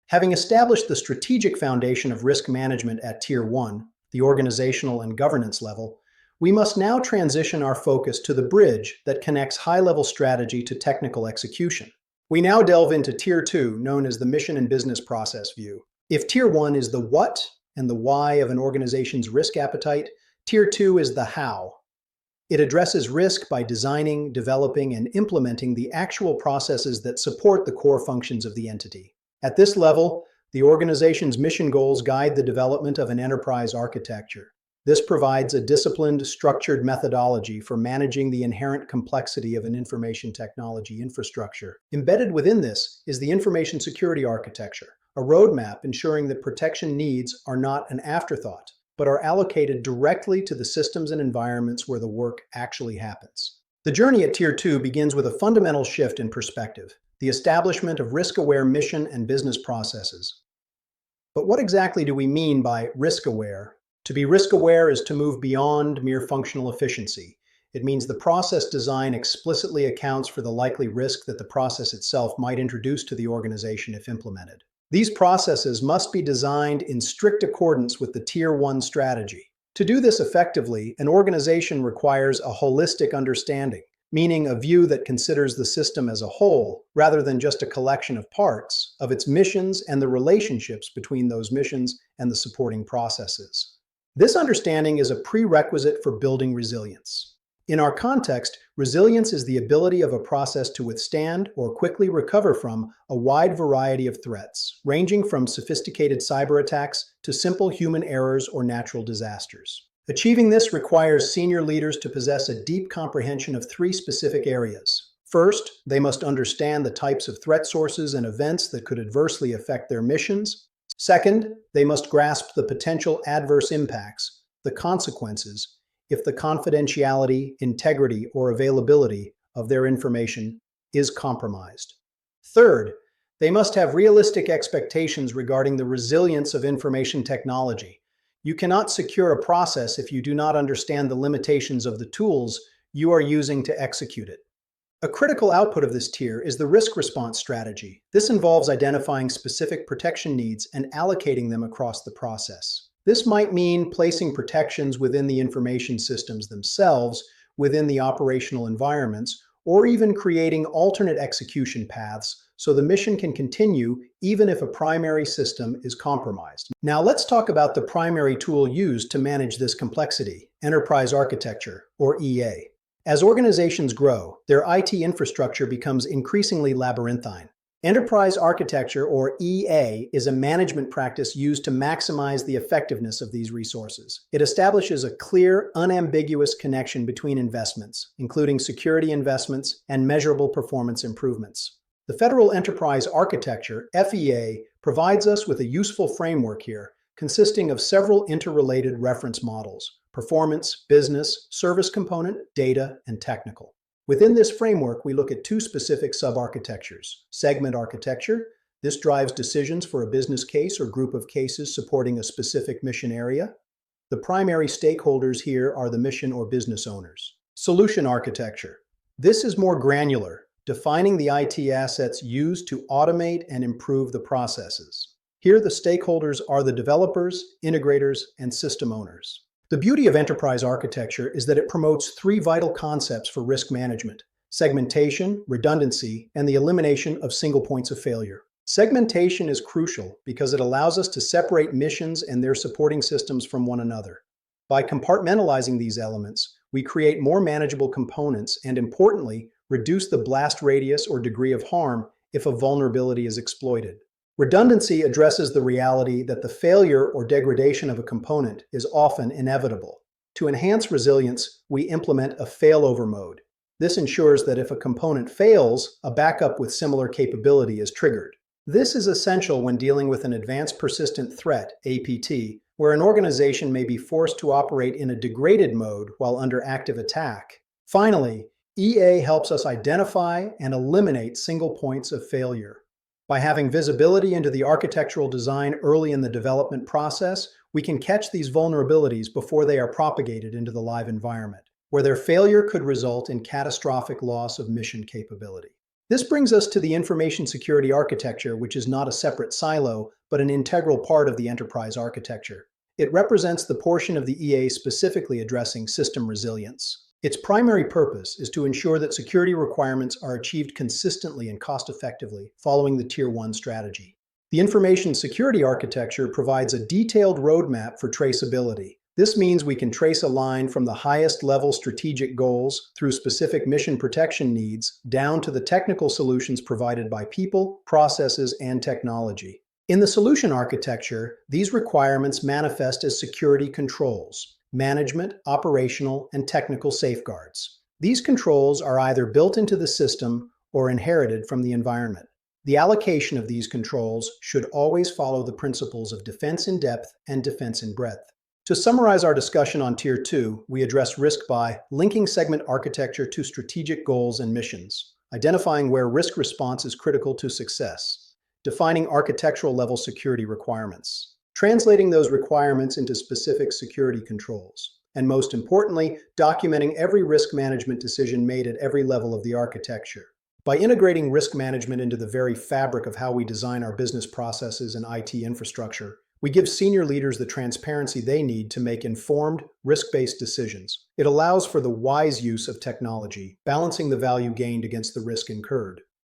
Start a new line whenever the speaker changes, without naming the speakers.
Having established the strategic foundation of risk management at Tier 1, the organizational and governance level, we must now transition our focus to the bridge that connects high-level strategy to technical execution. We now delve into Tier 2, known as the mission and business process view. If Tier 1 is the what and the why of an organization's risk appetite, Tier 2 is the how. It addresses risk by designing, developing, and implementing the actual processes that support the core functions of the entity. At this level, the organization's mission goals guide the development of an enterprise architecture. This provides a disciplined, structured methodology for managing the inherent complexity of an information technology infrastructure. Embedded within this is the information security architecture, a roadmap ensuring that protection needs are not an afterthought, but are allocated directly to the systems and environments where the work actually happens. The journey at Tier 2 begins with a fundamental shift in perspective, the establishment of risk-aware mission and business processes. But what exactly do we mean by risk-aware? To be risk-aware is to move beyond mere functional efficiency. It means the process design explicitly accounts for the likely risk that the process itself might introduce to the organization if implemented. These processes must be designed in strict accordance with the Tier 1 strategy. To do this effectively, an organization requires a holistic understanding, meaning a view that considers the system as a whole, rather than just a collection of parts, of its missions and the relationships between those missions and the supporting processes. This understanding is a prerequisite for building resilience. In our context, resilience is the ability of a process to withstand or quickly recover from a wide variety of threats, ranging from sophisticated cyber attacks to simple human errors or natural disasters. Achieving this requires senior leaders to possess a deep comprehension of three specific areas. First, they must understand the types of threat sources and events that could adversely affect their missions. Second, they must grasp the potential adverse impacts, the consequences, if the confidentiality, integrity, or availability of their information is compromised. Third, they must have realistic expectations regarding the resilience of information technology. You cannot secure a process if you do not understand the limitations of the tools you are using to execute it. A critical output of this tier is the risk response strategy. This involves identifying specific protection needs and allocating them across the process. This might mean placing protections within the information systems themselves, within the operational environments, or even creating alternate execution paths so the mission can continue even if a primary system is compromised. Now let's talk about the primary tool used to manage this complexity, enterprise architecture, or EA. As organizations grow, their IT infrastructure becomes increasingly labyrinthine. Enterprise architecture, or EA, is a management practice used to maximize the effectiveness of these resources. It establishes a clear, unambiguous connection between investments, including security investments and measurable performance improvements. The Federal Enterprise Architecture, FEA, provides us with a useful framework here, consisting of several interrelated reference models: performance, business, service component, data, and technical. Within this framework, we look at two specific sub-architectures. Segment architecture. This drives decisions for a business case or group of cases supporting a specific mission area. The primary stakeholders here are the mission or business owners. Solution architecture. This is more granular, defining the IT assets used to automate and improve the processes. Here, the stakeholders are the developers, integrators, and system owners. The beauty of enterprise architecture is that it promotes three vital concepts for risk management: segmentation, redundancy, and the elimination of single points of failure. Segmentation is crucial because it allows us to separate missions and their supporting systems from one another. By compartmentalizing these elements, we create more manageable components and, importantly, reduce the blast radius or degree of harm if a vulnerability is exploited. Redundancy addresses the reality that the failure or degradation of a component is often inevitable. To enhance resilience, we implement a failover mode. This ensures that if a component fails, a backup with similar capability is triggered. This is essential when dealing with an advanced persistent threat, APT, where an organization may be forced to operate in a degraded mode while under active attack. Finally, EA helps us identify and eliminate single points of failure. By having visibility into the architectural design early in the development process, we can catch these vulnerabilities before they are propagated into the live environment, where their failure could result in catastrophic loss of mission capability. This brings us to the information security architecture, which is not a separate silo, but an integral part of the enterprise architecture. It represents the portion of the EA specifically addressing system resilience. Its primary purpose is to ensure that security requirements are achieved consistently and cost-effectively, following the Tier 1 strategy. The information security architecture provides a detailed roadmap for traceability. This means we can trace a line from the highest level strategic goals through specific mission protection needs down to the technical solutions provided by people, processes, and technology. In the solution architecture, these requirements manifest as security controls, management, operational, and technical safeguards. These controls are either built into the system or inherited from the environment. The allocation of these controls should always follow the principles of defense in depth and defense in breadth. To summarize our discussion on Tier 2, we address risk by linking segment architecture to strategic goals and missions, identifying where risk response is critical to success, defining architectural level security requirements, translating those requirements into specific security controls, and most importantly, documenting every risk management decision made at every level of the architecture. By integrating risk management into the very fabric of how we design our business processes and IT infrastructure, we give senior leaders the transparency they need to make informed, risk-based decisions. It allows for the wise use of technology, balancing the value gained against the risk incurred.